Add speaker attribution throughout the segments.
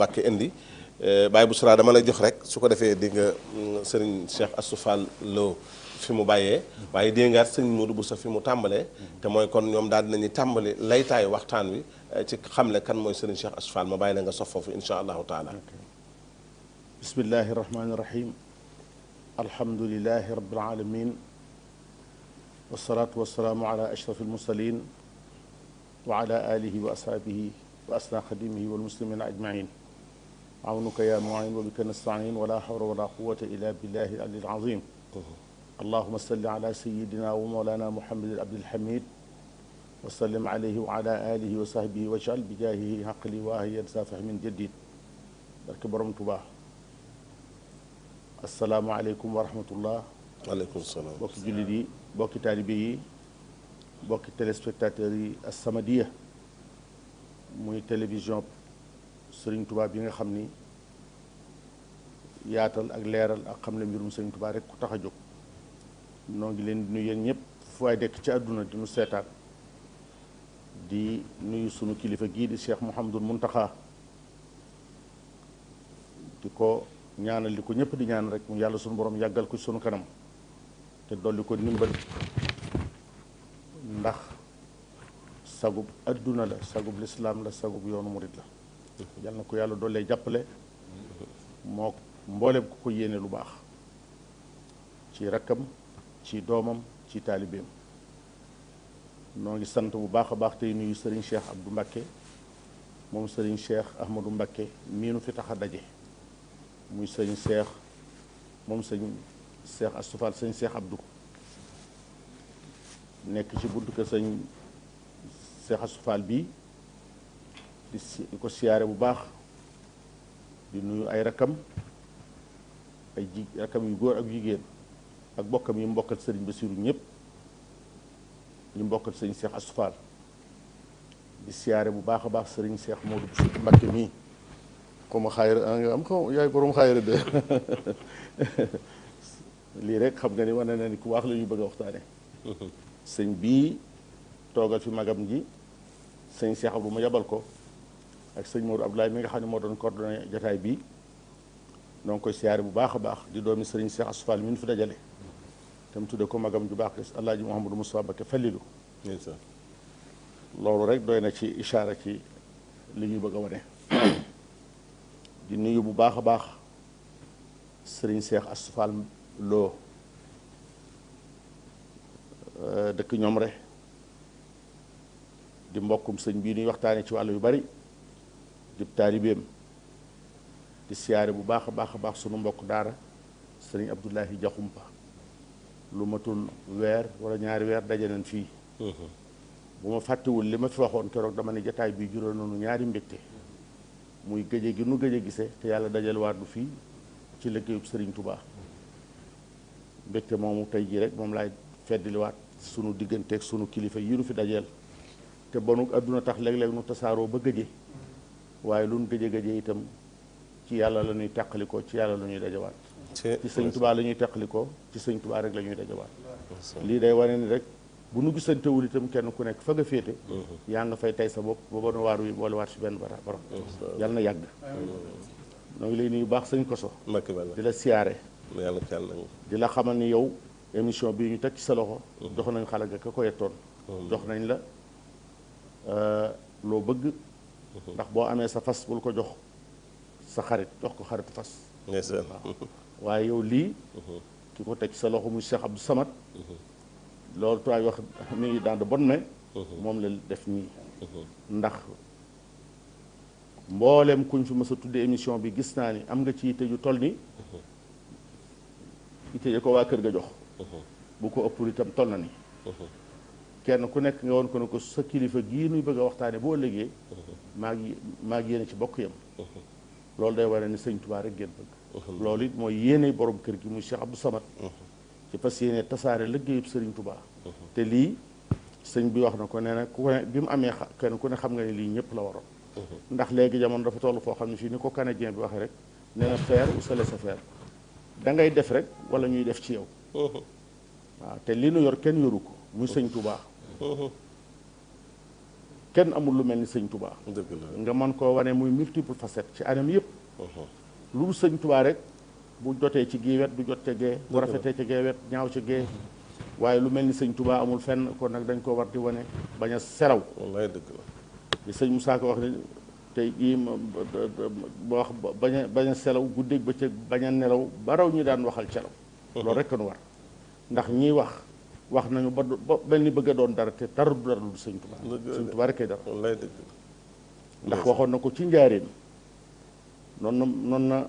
Speaker 1: Mbàkke indi Baye Bouchra dama lay jox rek su ko defee di nga sëriñ Cheikh Astou Fall Lo fi mu bàyyee waaye di ngaat sëriñ Modou Boussa fi mu tàmbalee te mooy kon ñoom daal dinañu tàmbali laytaayu waxtaan wi ci xamle kan mooy sëriñ Cheikh Astou Fall ma bàyyi la nga sof foofu insha allahu taala.
Speaker 2: bismillahi rahmaani rahim alhamdulilahi rabbil alamin wasalaatu wasalaamu ala ashrafil mursalin wa ala alihi wa ashaabihi wa asna xadimihi wal muslimina ajmain awnuka ya muin wa bika nastain wala hawla wala quwata illa billahi alil azim allahuma salli ala sayidina wa mawlana muhammadin abdilhamid wa sallim alayhi wa ala alihi wa sahbihi wa jal bi jaahihi haqli waahiyan safih min jadid barke borom Tuubaa. asalaamaaleykum wa rahmatullah.
Speaker 1: waaleykum salaam.
Speaker 2: bokki jullit yi bokki taalibe yi bokki téléspectateurs yi As-Samadiyya muy télévision Serigne Touba bi nga xam ni yaatal ak leeral ak xam ne mbirum Serigne Touba rek ku tax a jóg noo ngi leen di nuyu yéen ñëpp fu waay dekk ci àdduna di nu seetaan di nuyu sunu kilifa gii di Cheikh Mouhamadul Mountakha di ko ñaanal li ko ñëpp di ñaan rek mu yàlla sunu borom yàggal ko sunu kanam te dolli ko ndimbal ndax sagub adduna la sagub lislaam la sagub yoonu murit la yàlla na ko yàlla dollee jàppale moo mbooleem ku ko yéene lu baax ci rakkam ci doomam ci taalibeem noo ngi sant bu baax a baax tey nuyu Serigne Cheikh Abdou Mbacké moom Serigne Cheikh Ahmadou Mbacké miinu fi tax a daje muy sëñ Cheikh moom sëñ Cheikh Astou Fall sëñ Cheikh Abdou nekk ci buntu kër sëñ Cheikh Astou Fall bii di ko siyaare bu baax di nuyu ay rakam ay rakam yu góor ak jigéen ak bokkam yi mbokkal sëriñ Bassirou ñëpp ñu mbokkal sëñ Cheikh Astou Fall di siyaare bu baax a baax sëriñ Cheikh Modou Bousso Mbacké mii comme xaayira nga am xaw yaay borom xaayira de lii rek xam nga ni wane na ni ku waax la ñu bëgg a waxtaane sëñ bii toogal fi magam ji sëñ Cheikh Abdou ma yabal ko ak sëñ Modou Abdoulaye mi nga xam ne moo doon coordonné jataay bii noo ngi koy siyaare bu baax a baax di doomi sëriñ Cheikh Astou Fall mi ñu fi dajale te mu tudde ko magam ju baax des Alaaji Mouhamadou Moustapha Mbacké Fallilu loolu rek doy na ci ishaara ci li ñuy bëgg a wane di nuyu bu baax a baax sëriñ Cheikh Astou Fall Lo dëkk ñoom rek di mbokkum sëñ bii nuy waxtaane ci wàllu yu bari di taalibeem di siyaare bu baax a baax sunu mbokk daara sëriñ Abdoulahi Jaxumpa lu matul weer wala ñaari weer daje nañ fii bu ma fàttewul li ma fi waxoon keroog dama ne jataay bi juróom noonu ñaari mbégte muy gëje gi nu gëj a gisee te yàlla dajal waat du fii ci liggéeyub Serigne Touba mbégte moomu tey jii rek moom laay feddiliwaat sunu digganteeg sunu kilifa yi nu fi dajeel te bonu àdduna tax léeg-léeg nu tasaaroo ba gëje waaye lu nu gëje itam ci yàlla la ñuy teqalikoo ci yàlla la ñuy dajawaat ci Sëñ Touba la ñuy teqalikoo ci Sëñ Touba rek la ñuy dajawaat lii day wane ni rek bu nu gisantewul itam kenn ku nekk fa nga féete yaa nga fay tey sa bopp ba bonu waar wi boole waat si benn barab yàlla na yàgg noo ngi lay nuyu baax sëñ Koso di la siyaare di la xamal ni yow émission bii ñu teg ci sa loxo jox nañ xale ga ka ko yettoon jox nañ la loo bëgg ndax boo amee sa fas bul ko jox sa xarit jox ko xaritu fas waaw waaye yow lii ki ko teg ci sa loxo muy Cheikh Abdou Samad loolu tuwaay wax mi ngi dans de bonnes mains moom la def nii ndax mboolem kuñ fi mës a tuddee émission bi gis naa ni am nga ci yitte yu toll ni yitte yi ko waa kër ga jox bu ko ëppul itam toll na ni kenn ku nekk nga woon ko ne ko sa kilifa gii nuy bëgg a waxtaane boo ëllëgee maa ngi yéene ci bokk yam loolu day wane ni sëñ Tuubaa rek ngeen bëgg loolu it mooy yéene borom kër gi muy Cheikh Abdou Samad ci fas yéene tasaare liggéeyub sëriñ Tuubaa te lii sëñ bi wax na ko nee na ku ne bi mu amee kenn ku ne xam nga ne lii ñëpp la waroon ndax léegi jamono dafa toll foo xam ne fii ni ko canadien bi waxee rek nee na faire ou se laisser faire da ngay def rek wala ñuy def ci yow waaw te li nu yor kenn yoru ko muy sëñ Tuubaa kenn amul lu mel ni sëñ Touba.
Speaker 1: dëgg la
Speaker 2: nga mën koo wane muy multiple facette ci anam yëpp. lu dul sëñ Touba rek bu jotee ci gii wet du jot ca gee, bu rafetee ca gee wet ñaaw ca gee. waaye lu mel ni sëñ Touba amul fenn kon nag dañ ko war di wane bañ a selaw.
Speaker 1: wallaay dëgg la.
Speaker 2: li sëñ Moussa Ka wax ne tey jii ba wax bañ a selaw guddeeg bëccëg bañ a nelaw ba raw ñu daan waxal celaw. loolu rek nu war ndax ñiy wax nañu ba mel ni bëgg a doon dara te dara du dara lu sëñ Touba. sëñ Touba rek kay dara.
Speaker 1: wallaay dëgg la.
Speaker 2: ndax waxoon na ko ci njaareem noonu na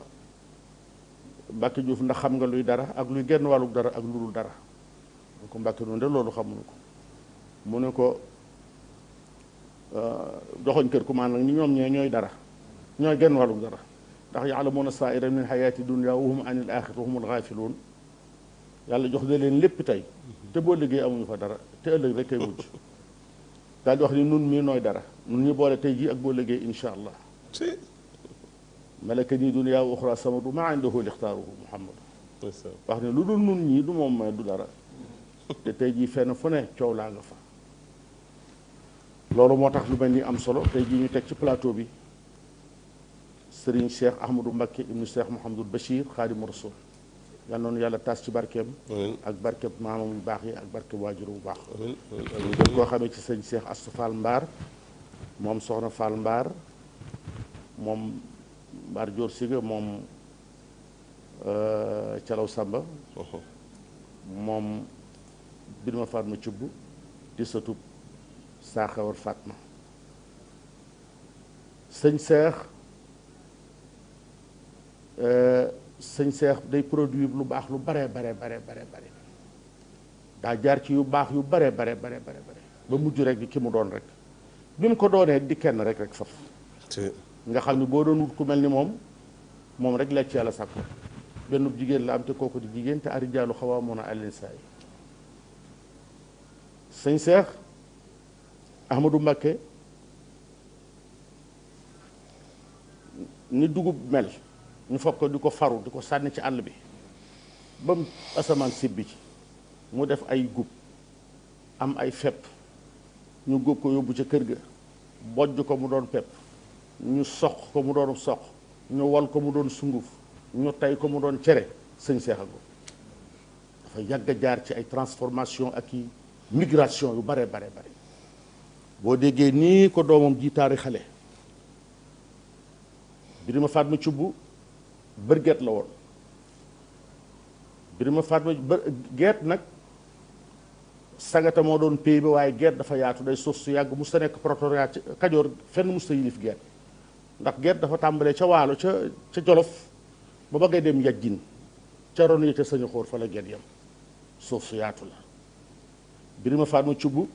Speaker 2: Mbàkke Juuf ndax xam nga luy dara ak luy genn wàllu dara ak lu dul dara. mu ko Mbàkke noonu de loolu xamuñu ko mu ne ko joxoñ kër ku maan nag ni ñoom ñooy dara ñooy genn wàllu dara ndax ya'lamuuna saa'ira min hayaati dunya wa hum anil aaxirati humul gaafiluun yàlla jox na leen lépp tey te boo liggéey amuñu fa dara te ëllëg rek kay mujj daal di wax ni nun mii nooy dara nun ñu boole tey jii ak boo liggéey insha allah malaka nii dunya wa uxra samadu maa indahu lixtaaruhu muhammad wax ne lu dul nun ñii du moom may du dara te tey jii fenn fu ne coow laa nga fa loolu moo tax lu mel ni am solo tey jii ñu teg ci plateau bi Serigne Cheikh Ahmadou Mbacké ibnu Cheikh Mouhamadul Bachir Xaadimu Rasul yal noonu yàlla taas ci barkeem ak barkeem maamam yu baax yi ak barkeem waajur bu baax ñu gën koo xamee ci sëñ Cheikh Astou Fall Mbaar moom soxna Fall Mbaar moom Mbaar Joor Siga moom Calaw Samba moom Birima Fatma Cubb di satub Saaxawar Fatma sëñ Seex day produire lu baax lu bare daa jaar ci yu baax yu bare ba mujj rek di ki mu doon rek bi mu ko doonee di kenn rek faf nga xam ni boo doon wut ku mel ni moom rek la ci yàlla sàkko benn jigéen la am te kooku di jigéen te arijaalu xawaamuuna alal nisaa sëñ Seex Ahmadou Mbacké ni dugub mel ñu foog ko di ko faru di ko sànni ci àll bi ba mu asamaan sibbi ci mu def ay gub am ay fepp ñu góob ko yóbbu ca kër ga bojj ko mu doon pepp ñu soq ko mu doon soq ñu wal ko mu doon sunguf ñu tey ko mu doon cere sëñ Seex a dafa yàgg a jaar ci ay transformation ak i migration yu bare boo déggee nii ko doomam ji taarixale Birima Fatma Cubb bërget la woon Birima Fatma geet nag sagata moo doon pays ba waaye geet dafa yaatu day suuf su yàgg mus ta nekk protectorat Kajoor fenn mus ta yilif geet ndax geet dafa tàmbalee ca waalo ca Jolof ba ba ngay dem yajjin ca ron yi ca sañu xóor fa la geet yam suuf su yaatu la Birima Fatma Cubb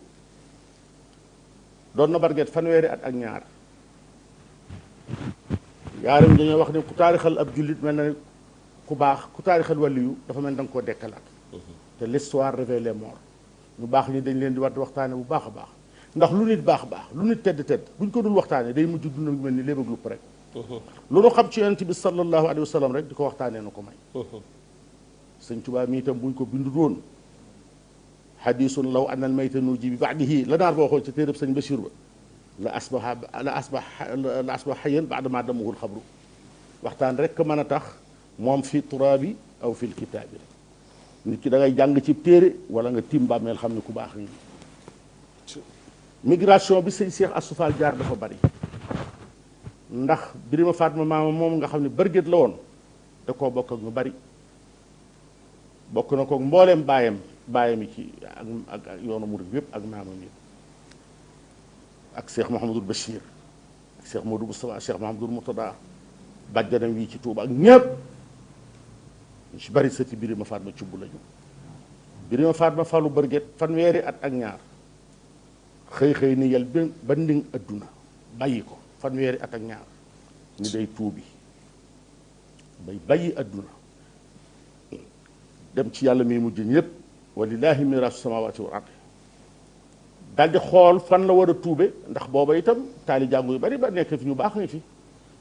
Speaker 2: doon na barget fanweeri at ak ñaar yaaram dañoo wax ne ku taarixal ab jullit mel na ku baax ku taarixal wàlliyu dafa mel da nga koo dekkalaat te l'histoire révèle les morts ñu baax ñi dañ leen di war di waxtaane bu baax a baax ndax lu nit baax lu nit tedd buñ ko dul waxtaane day mujj dund mel ni léeb ak lupp rek lu nu xam ci yonent bi sallallahu alayhi wa sallam rek di ko waxtaanee na ko may sëñ Tuubaa mi itam buñ ko bindu doon xadisun law anal mayta nuuji bi baadihi la naar ba waxoon ci téereb sëñ Bachir ba la asbax xayan baadama damahul xabru waxtaan rek mën a tax moom fi turaabi aw fil kitaabi nit ki da ngay jàng ci téere wala nga tiim bàmmeel xam ne ku baax nii migration bi sëñ Cheikh Astou Fall jaar dafa bari ndax Birima Fatma maama moom nga xam ne bërgét la woon da koo bokk ak ñu bari bokk na ko mbooleem baayam yi ci ak yoonu murid yépp ak maamam yi ak Cheikh Mouhamadul Bachir ak Cheikh Modou Moustapha Cheikh Mouhamadul Murtada bàjjanam yi ci Tuuba ak ñépp ñu ci bari sëti Birima Fatma Cubb lañu Birima Fatma falu bërgét fanweeri at ak ñaar xëy ni yel ba nding adduna bàyyi ko fanweeri at ak ñaar ni day tuubi bàyyi adduna dem ci yàlla mi mujj ñëpp walillahi miraasu samawati wal ardi daal di xool fan la war a tuube ndax booba itam taali jàngu yu bari ba nekk fi ñu baax nga fi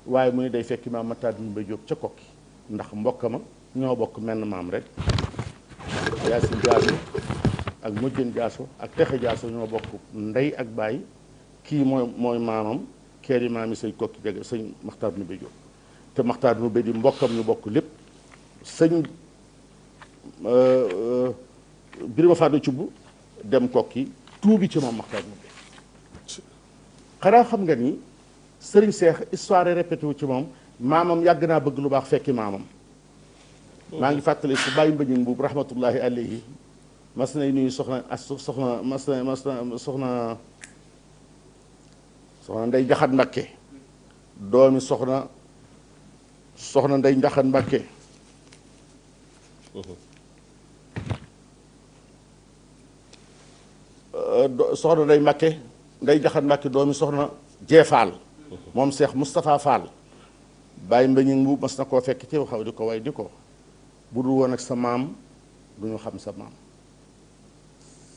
Speaker 2: waaye mu ne day fekki maam Matar Ndumbe Jóob ca kokki ndax mbokk ma ñoo bokk menn maam rek Yaasin Jaaso ak Mujjën Jaaso ak Texe Jaaso ñoo bokk ndey ak baay kii mooy maamam kee di maami sëñ kokki jege sëñ Maxtaar Nubé Jóob te Maxtaar Nubé di mbokkam ñu bokk lépp sëñ Birima Fàddu Cubb dem kokki tuubi ci moom Maxtaar Nubé xanaa xam nga ni sëriñ Seex histoire répété wu ci moom maamam yàgg naa bëgg lu baax fekki maamam maa ngi fàttali ku bàyyi mbañig mbuub rahmatullahi alayhi mas nay nuyu soxna soxna Ndey Njaxat Mbakke doomi soxna Ndey Njaxat Mbakke soxna Ndey Mbakke Ndey Njaxat Mbakke doomi soxna Jee Faal moom Seex Moustapha Fall bàyyi mbañig mbuub mas na koo fekk ci xaw di ko way di ko bu dul woon ak sa maam du ñu xam sa maam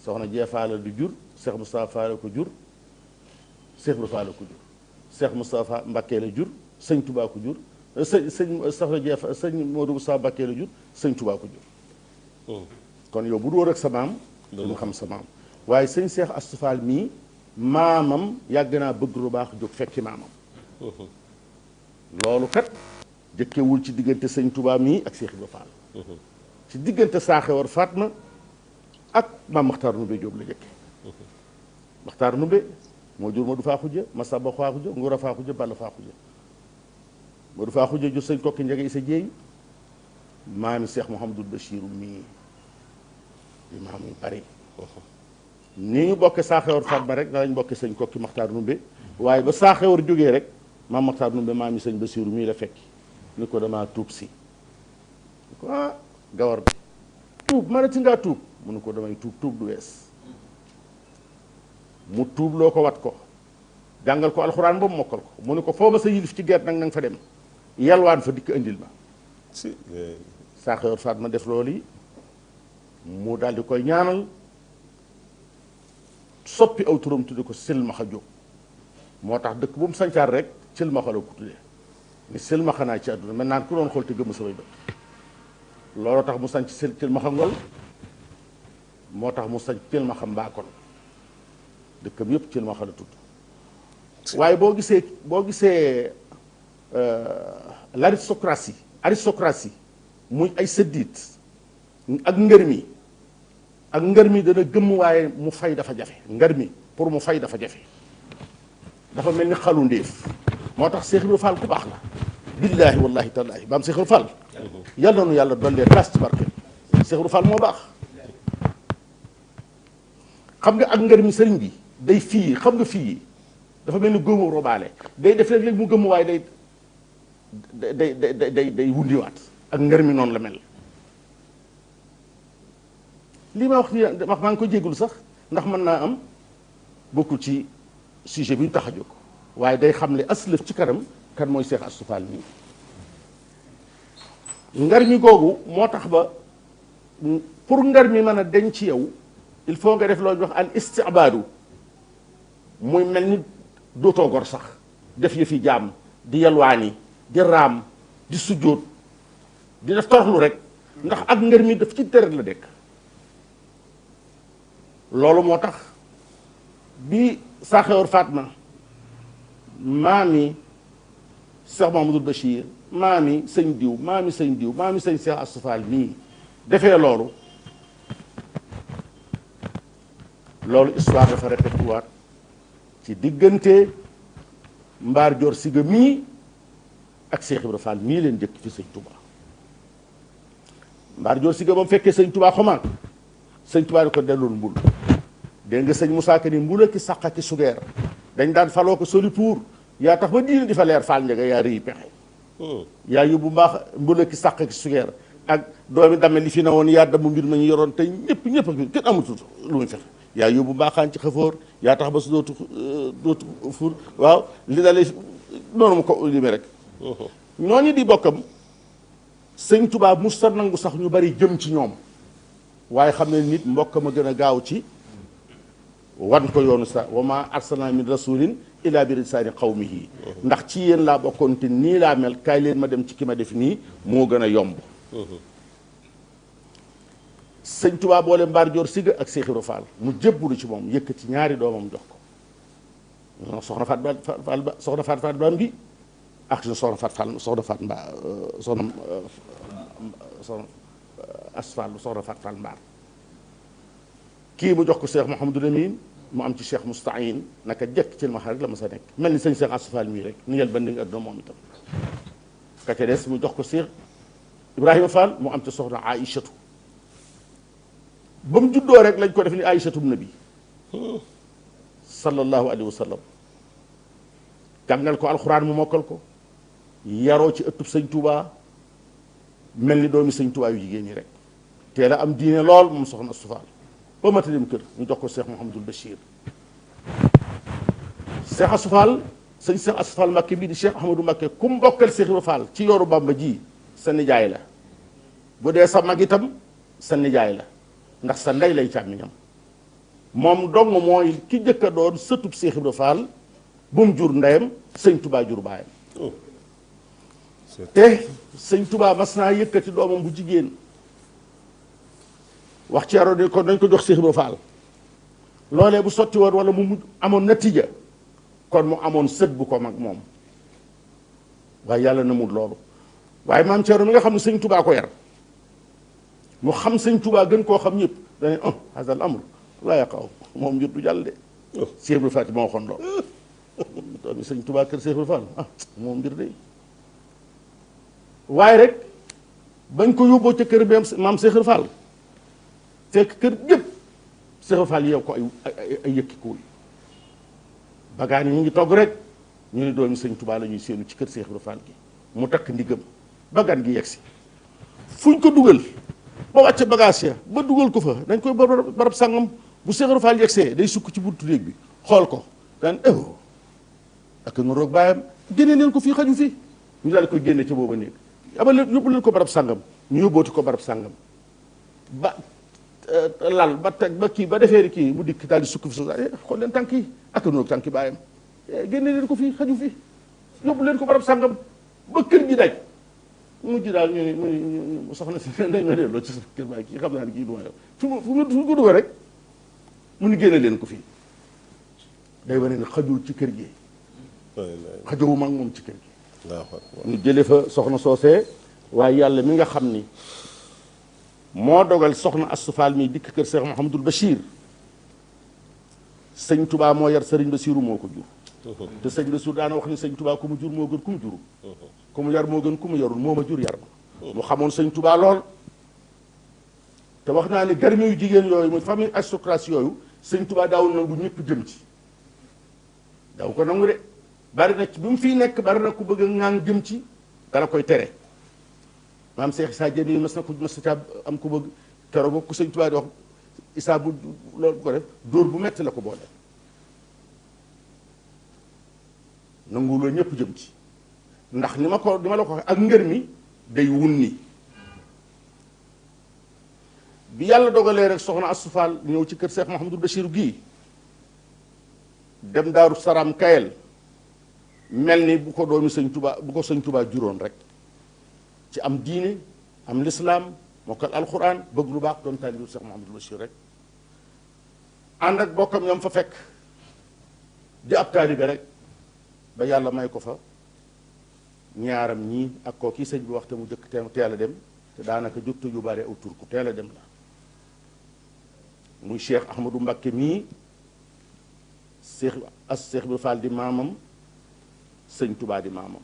Speaker 2: soxna Jee Faal du jur Seex Moustapha Fall ko jur Seex Ibra Fall ko jur Seex Moustapha Mbakke la jur sëñ Tubaa ko jur sëñ soxna Jee Faal sëñ Modou Moustapha Mbakke la jur sëñ Tubaa ko jur kon yow bu dul woon ak sa maam du ñu xam sa maam waaye sëñ Seex Astu Faal mii maamam yàgg naa bëgg lu baax jóg fekki maamam loolu kat jëkkewul ci diggante sëñ Tubaa mii ak Seex Ibra Fall ci diggante Saaxewar Fatma ak maam Maxtaar Nubé Jóob la jëkke Maxtaar Nubé moo jur Modou Faaxuja Masaba Faaxuja Ngura Faaxuja Balla Faaxuja Modou Faaxuja jur sëñ kokki njege isa jéey maami Seex Mouhamadul Bachiru mii di maam yu bari ni ñu bokke Saaxewar Fatma rek na lañ bokke sëñ kokki Maxtaar Nubé waaye ba Saaxewar jógee rek maam Maxtaar Nubé maami sëñ Bachiru mii la fekki ni ko damaa tuub si ni ko gawar bi tuub ma ne ci ngaa tuub mu ne ko damay tuub du wees mu tuub loo ko wat ko jàngal ko alxuraan ba mu mokkal ko mu ne ko foo ma sa yilif ci geet nag na nga fa dem yalwaan fa dikk indil ma Saaxewar Fatma def loolu yi mu daal di koy ñaanal soppi aw turam tudde ko Silmaxa Jóob moo tax dëkk bu mu sancaar rek Silmaxa la ko tuddee ni Silmaxa naa ci àdduna mel naan ku doon xool te gëmm samay bët looloo tax mu sanc Silmaxa Ngol moo tax mu sanc Silmaxa Mbaakol dëkkam yépp Silmaxa la tudd waaye boo gisee l'aristocratie muy ay sëddiit ak ngër mi dana gëmm waaye mu fay dafa jafe ngër mi pour mu fay dafa jafe dafa mel ni xalu ndéef moo tax Seex Ibra Fall ku baax la billaahi wallaahi tallaahi baam Seex Ibra Fall yal na nu yàlla dollee tas ci barke Seex Ibra Fall moo baax xam nga ak ngër mi sëriñ bi day fii xam nga fii dafa mel ni góomu robaale day def léeg-léeg mu gëmm waaye day wundiwaat ak ngër mi noonu la mel lii ma wax ni maa ngi ko jégalu sax ndax mën naa am bokkul ci sujet bi ñu tax a jóg waaye day xam ne aslëf ci kanam kan mooy Seex Astu Faal nii ngar mi googu moo tax ba pour ngar mi mën a deñ ci yow il faut nga def loolu wax al istibaadu muy mel ni dootoo gor sax def yëfi jaam di yalwaani di raam di sujjóot di def toroxlu rek ndax ak ngar mi daf ci deret la dekk loolu moo tax bi Saaxewar Fatma maami Seex Mahamadul Bachir maami sëñ diw maami sëñ diw maami sëñ Seex Astu Faal nii defee loolu histoire dafa répété waat ci diggante Mbaar Joor Siga mii ak Seex Ibra Faal mii leen jëkk fi sëñ Touba Mbaar Joor Siga ba mu fekkee sëñ Touba xomaan sëñ Touba di ko delloon mbul dégg nga sëñ Moussa Ka ni mbula ki saqa ki sugeer dañ daan faloo ko soli pour yaa tax ba diine di fa leer Faal Njaga yaa rëy pexe yaa yóbbu mbaax mbula ki sàq ki sugeer ak doomi dame li fi ne woon yaa damm mbir ma ñu yoroon tey ñëpp kenn amatul lu muy fexe yaa yóbbu mbaaxaan ci xafoor yaa tax ba su dootu fur waaw li dalee noonu mu ko limee rek ñooñu di bokkam sëñ Tuubaa musta nangu sax ñu bari jëm ci ñoom waaye xam ne nit mbokkam a gën a gaaw ci wan ko yoonu sa wa ma arsalna min rasulin ila bi lisaani qawmihi ndax ci yéen laa bokkoon te nii laa mel kaay leen ma dem ci ki ma def nii moo gën a yomb sëñ Tuubaa boole Mbaar Joor Siga ak Seex Ibra Faal mu jébbalu ci moom yëkkati ñaari doomam jox ko soxna Faat Fall Baam bi ak soxna Faat Fall soxna Faat Mbaar soxna Asfal soxna Faat Fall Mbaar kii mu jox ko Cheikh Mouhamadou Lamine mu am ci Cheikh Moustahine naka jekk ci ma xarit la ma sa nekk mel ni sëñ Cheikh Asfal mii rek ni yel bandi nga adduna moom itam ka ca des mu jox ko Cheikh Ibrahima Fall mu am ci soxna Aïchatu ba mu juddoo rek lañ ko def ni Aïchatu nabi sallallahu alayhi wa sallam jàngal ko alxuraan mu mokkal ko yaroo ci ëttub sëñ Touba mel ni doomi sëñ Touba yu jigéen ñi rek teel a am diine lool moom soxna Astou Fall ba mata dem kër ñu jox ko Cheikh Mouhamadul Bachir Cheikh Astou Fall sëñ Cheikh Astou Fall Mbacké bii di Cheikh Ahmadou Mbacké ku mu bokkal Cheikh Ibra Fall ci yoru Bamba ji sa nijaay la bu dee sa mag itam sa nijaay la ndax sa ndey lay càmmiñam moom dong mooy ki jëkk a doon sëtub Cheikh Ibra Fall bu mu jur ndeyam sëñ Touba jur baayam te sëñ Touba mas naa yëkkati doomam bu jigéen wax ci yaro ni kon nañ ko jox Cheikh Ibra Fall loolee bu sotti woon wala mu amoon natija kon mu amoon sët bu ko mag moom waaye yàlla na mul loolu waaye maam Thierno mi nga xam ne sëñ Touba ko yar mu xam sëñ Touba gën koo xam ñëpp dane hasal amul laa yaqaw moom mbir du jàll de Cheikh Ibra Fall moo waxoon loolu doon sëñ Touba kër Cheikh Ibra Fall moom mbir de waaye rek bañ ko yóbboo ca kër bi maam Cheikh Ibra Fall fekk kër gépp Cheikh Ibra Fall yow ko ay yëkki kuul bagaan yi ñu ngi togg rek ñu ne doomi sëñ Touba la ñuy séenu ci kër Cheikh Ibra Fall gi mu takk ndigam bagaan gi yegsi fuñ ko dugal ba wàcce bagage ya ba dugal ko fa dañ koy barab sàngam bu Cheikh Ibra Fall yegsee day sukk ci buntu néeg bi xool ko daan ak nu roog bàyyam génne leen ko fii xaju fii ñu daal koy génne ca booba néeg abal leen yóbbu leen ko barab sàngam ñu yóbbooti ko barab sàngam ba lal ba teg ba kii ba defeeri kii mu dikk daal di sukk fi so xool leen tànk yi ak nu roog tànk yi bàyyam génne leen ko fii xaju fii yóbbu leen ko barab sàngam ba kër gi daj mujj daal ñu ne mu soxna si dañ ma delloo ci kër baay kii xam naa ne kii du ma yow fu mu ko dugal rek mu ni génne leen ko fii day wane ne xajul ci kër gi xajowu mag moom ci kër gi ñu jële fa soxna soosee waaye yàlla mi nga xam ni moo dogal soxna Astou Fall mi dikk kër Cheikh Mouhamadul Bachir sëñ Touba moo yar sëriñ Basiru moo ko jur te sëñ Basiru daana wax ni sëñ Touba ku mu jur moo gën ku mu juru ku mu yar moo gën ku mu yarul moo ma jur yar ma mu xamoon sëñ Touba lool te wax naa ne garmi yu jigéen yooyu muy famille aristocratie yooyu sëñ Touba daawul nangu ñëpp jëm ci daaw ko nangu de bari na ci bi mu fii nekk bari na ku bëgg a ŋaan jëm ci dala koy tere maam Cheikh Issa Diène mas na am ku bëgg keroog boobu ku sëñ Touba di wax Issa bu loolu bu ko def dóor bu metti la ko boole nangu loolu ñëpp jëm ci ndax ni ma la ko waxee ak ngër mi day wunni bi yàlla dogalee rek soxna Astou Fall ñëw ci kër Cheikh Mouhamadou Bachir gii dem Daaru Salaam Kayel mel ni bu ko doomi sëñ Touba bu ko sëñ Touba juróon rek ci am diine am lislaam mokkal alxuraan bëgg lu baax doon taalibu Cheikh Mouhamadou Bachir rek ànd ak bokkam ñoom fa fekk di ab taalibe rek ba yàlla may ko fa ñaaram ñii ak koo kii sëñ bi waxte mu jëkk teel a dem te daanaka jottu yu bare aw tur ku teel a dem la muy Cheikh Ahmadou Mbacké mii Cheikh Ibra Fall di maamam sëñ Touba di maamam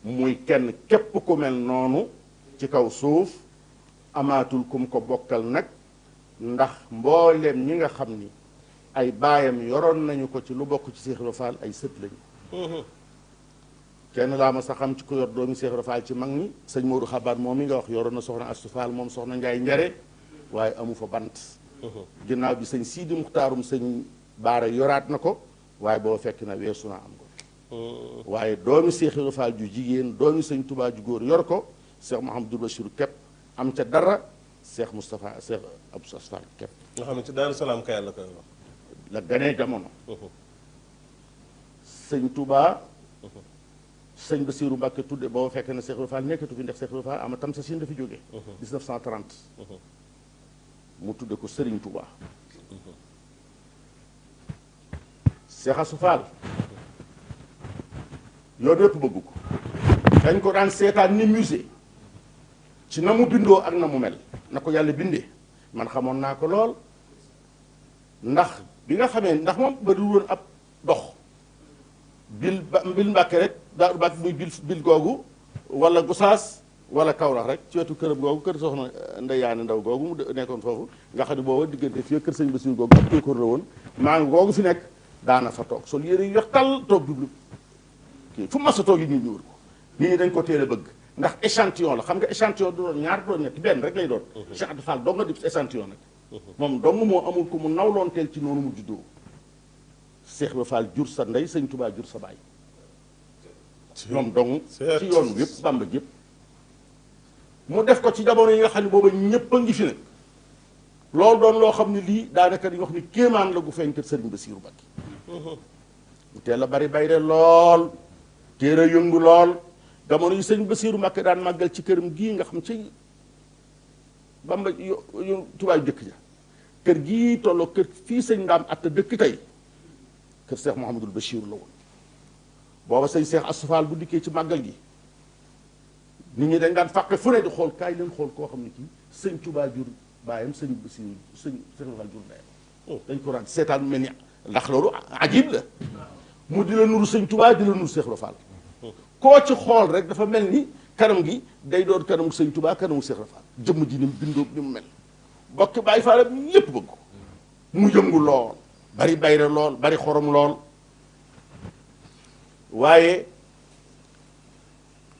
Speaker 2: muy kenn képp ku mel noonu ci kaw suuf amaatul kum ko bokkal nag ndax mboolem ñi nga xam ni ay baayam yoroon nañu ko ci lu bokk ci Cheikh Ibra Fall ay sët lañu kenn laa ma sa xam ci ko yor doomi Cheikh Ibra Fall ci mag ñi sëñ Modou Xabaar moom mi nga wax yoroon na soxna Astou Fall moom soxna Njaay Njare waaye amu fa bant ginnaaw bi sëñ Sidi Muxtaarum sëñ Baara yoraat na ko waaye boo fekk na weesu naa am ko waaye doomi Cheikh Ibra Fall ju jigéen doomi sëñ Touba ju góor yor ko Cheikh Mouhamadou Bachir képp am ca dara Cheikh Moustapha Cheikh Abdou Astou Fall képp
Speaker 1: nga xam ne ci Daaru Salaam Kayel la koy wax
Speaker 2: la ganee jamono sëñ Touba sëñ Bassirou Mbacké tudde boo fekkee ne Cheikh Ibra Fall nekkatu fi ndax Cheikh Ibra Fall ama tam sa sin dafa jógee 1930 mu tudde ko Serigne Touba Cheikh Assou Fall yoon yëpp bëgg ko dañ ko daan seetaan ni musée ci na mu bindoo ak na mu mel na ko yàlla bindee man xamoon naa ko lool ndax bi nga xamee ndax moom ba dul woon ab dox bil Mbàkke rek daa bàkk muy bil googu wala Gosaas wala Kaolack rek ci wetu këram googu kër soxna Ndey Yaane Ndaw googu mu nekkoon foofu nga xam ne booba diggante fii kër sëñ Bassirou googu ab tóokóor la woon maa ngi googu fi nekk daana fa toog sol yére yu weex tàll toog jublu kii fu mas a toog yi nit ñi wër ko nit ñi dañ ko teel a bëgg ndax échantillon la xam nga échantillon du doon ñaar du doon ñett benn rek lay doon Cheikh Abdou Fall dong nga def échantillon nag moom dong moo amul ko mu nawloon teel ci noonu mu juddoo Cheikh Ibra Fall jur sa ndey sëñ Touba jur sa baay ñoom dong ci yoon yëpp Bàmba yëpp mu def ko ci jamono yi nga xam ne booba ñëpp a ngi fi nag loolu doon loo xam ne lii daanaka dañuy wax ni kéemaan la gu feeñ kër Sëriñ Bassirou Mbacké mu teel a bari bayre lool téere yëngu lool jamono yi Sëriñ Bassirou Mbacké daan màggal ci këram gii nga xam ci Bàmba tubaay dëkk ja kër gii tolloo kër fii sëñ Ndaam Atta dëkk tey kër Cheikh Mouhamadul Bachir la woon booba sëñ Cheikh Assou Fall bu dikkee ci màggal gi nit ñi dañ daan fàqe fu ne di xool kaay leen xool koo xam ne kii sëñ Touba jur baayam sëñ Bachir sëñ Cheikh Fall jur baayam dañ ko daan seetaan mel ni ndax loolu ajib la mu di la nuru sëñ Touba di la nuru Cheikh Fall koo ci xool rek dafa mel ni kanam gi day doon kanamu sëñ Touba kanamu Cheikh Fall jëmm ji ni mu bindoo ni mu mel bokki Baay Faal yépp bëgg ko mu yëngu lool bari bayre lool bari xorom lool waaye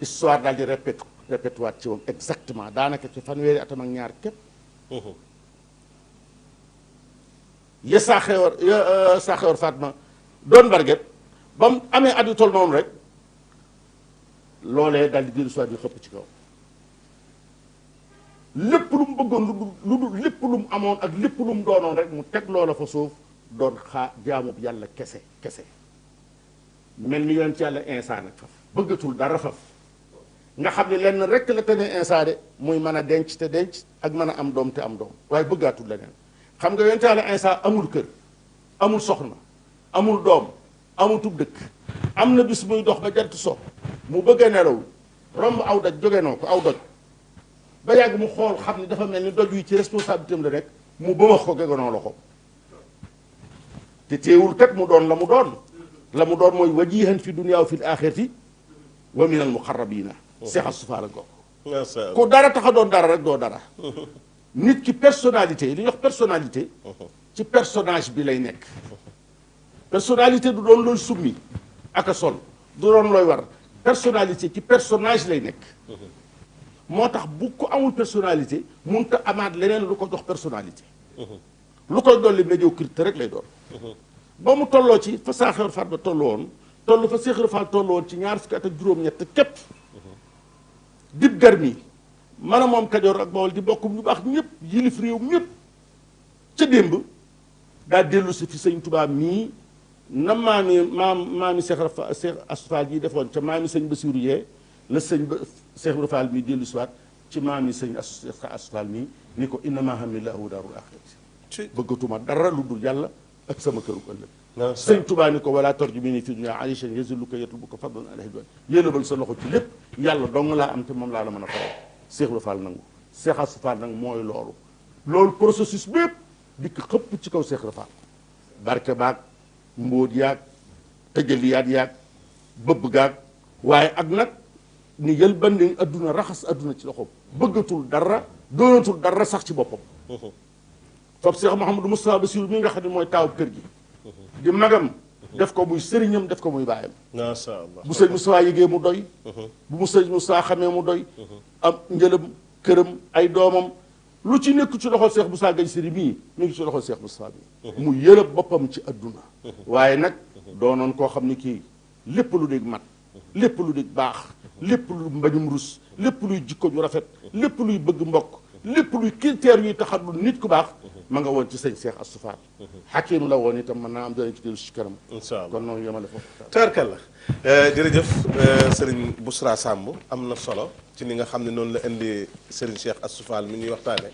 Speaker 2: histoire daal di répété waat ci moom exactement daanaka ci fanweeri atam ak ñaar képp ya saaxewar Fatma doon barget ba mu amee at yu toll noonu rek loolee daal di dellu soit di xëpp ci kaw lépp lu mu bëggoon lu dul lépp lu mu amoon ak lépp lu mu doonoon rek mu teg loola fa suuf doon jaamub yàlla kese mel ni yoon ci yàlla insaan nag faf bëggatul dara faf nga xam ne lenn rek la tene insaan de muy mën a denc te denc ak mën a am doom te am doom waaye bëggaatul leneen xam nga yoon ci yàlla insaan amul kër amul soxna amul doom amul tub dëkk am na bis muy dox ba jant so mu bëgg a nelaw romb aw doj jóge noo ko aw doj ba yàgg mu xool xam ne dafa mel ni doj wi ci responsabilité am la rek mu bëmax ko gegonoo loxo te teewul kat mu doon la mu doon mooy wajihan fi dunya wa fil axirati wa min al muqarrabina Cheikh Assou Fall ko ku dara tax a doon dara rek doo dara nit ki personnalité li ñuy wax personnalité ci personnage bi lay nekk personnalité du doon looy summi ak a sol du doon looy war personnalité ci personnage lay nekk moo tax bu ko amul personnalité mënut a amaat leneen lu ko jox personnalité lu koy dolli médiocrité rek lay doon ba mu tolloo ci fa saaxewar faat ba toll woon toll fa Cheikh Ibra Fall toll woon ci ñaar fukki at ak juróom-ñett képp dib garmi man a moom Kajoor ak Bawol di bokkum ñu baax ñëpp yilif réew ñëpp ca démb daa dellu si fi sëñ Tuubaa mii na maami Cheikh Assou Fall yi defoon ca maami sëñ Bassirou yee la Cheikh Ibra Fall mii dellu si waat ci maami sëñ Assou Fall mii ni ko innama hamillahu daarul axirati bëggatuma dara lu dul yàlla ak sama këru ëllëg sëñ Tuubaa ni ko wala torju bi ni fi dunya aishan yazilluka yatlubuka fadlan alayhi doon yéenabal sa loxo ci lépp yàlla dong laa am te moom laa la mën a faral Cheikh Ibra Fall nangu Cheikh Assou Fall nag mooy loolu processus bépp dikk xëpp ci kaw Cheikh Ibra Fall barke baag mbóot yaag tëjaliyaat yaag bëbb gaag waaye ak nag ni yël bandi adduna raxas adduna ci loxoom bëggatul dara doonatul dara sax ci boppam foofu Cheikh Mouhamadou Moustapha Bassirou mi nga xam ne mooy taawu kër gi di magam def ko muy sëriñam def ko muy baayam
Speaker 1: macha allah
Speaker 2: bu sëñ Moustapha yëgee mu doy bu mu sëñ Moustapha xamee mu doy am njëlam këram ay doomam lu ci nekk ci loxol Cheikh Moustapha Gaye Sëri mii mu ngi ci loxol Cheikh Moustapha bi mu yërëb boppam ci adduna waaye nag doonoon koo xam ni kii lépp lu dégg mat lépp lu dégg baax lépp lu mbañum rus lépp luy jikko ju rafet lépp luy bëgg mbokk lépp luy critère yuy taxat lu nit ku baax ma nga woon ci sëñ Cheikh Assou Fall xakim la woon itam mën naa am danañ ci dellu si kanam
Speaker 1: incha allah
Speaker 2: kon noonu yemale foofu
Speaker 1: tabarkalla jërëjëf Serigne Bouchra Samb am na solo ci ni nga xam ne noonu la indi Serigne Cheikh Assou Fall mi ñuy waxtaane